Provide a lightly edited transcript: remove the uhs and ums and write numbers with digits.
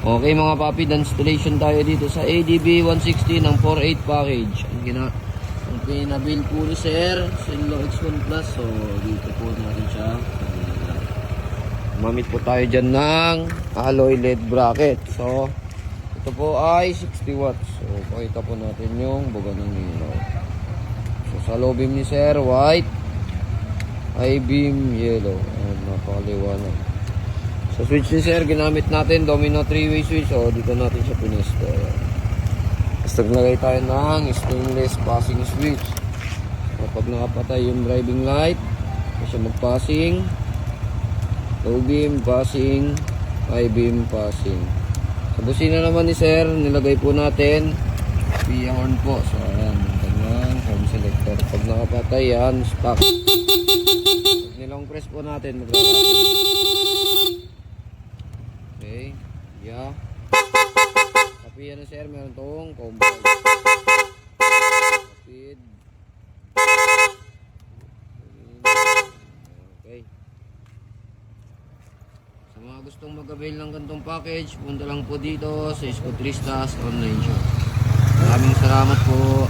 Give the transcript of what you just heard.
Okay mga papi, installation tayo dito sa ADB 160 ng 4.8 package. Ang pinabil po ni Sir, Sinlo X1 Plus. So dito po natin siya. Mamit po tayo dyan ng alloy LED bracket. So ito po ay 60 watts. So pakita po natin yung buga ng ilaw. So sa low beam ni Sir, white. High beam, yellow. Napakaliwanag. Sa switch ni Sir, ginamit natin domino 3-way switch. So dito natin siya pinisto. Tapos naglagay tayo ng stainless passing switch. Kapag nakapatay yung driving light, ito siya mag-passing. Low beam, passing. High beam, passing. Sa busina naman ni Sir, nilagay po natin via horn po. So ayan, yung kanyang horn selector. Pag nakapatay yan, stop. Pag nilong press po natin, maglalapit. Okay, yeah. Tapi yan na Sir, meron tong combo. Speed. Okay. Sa mga gustong mag-avail ng gantong package, punta lang po dito sa Escotristas online shop. Maraming salamat po.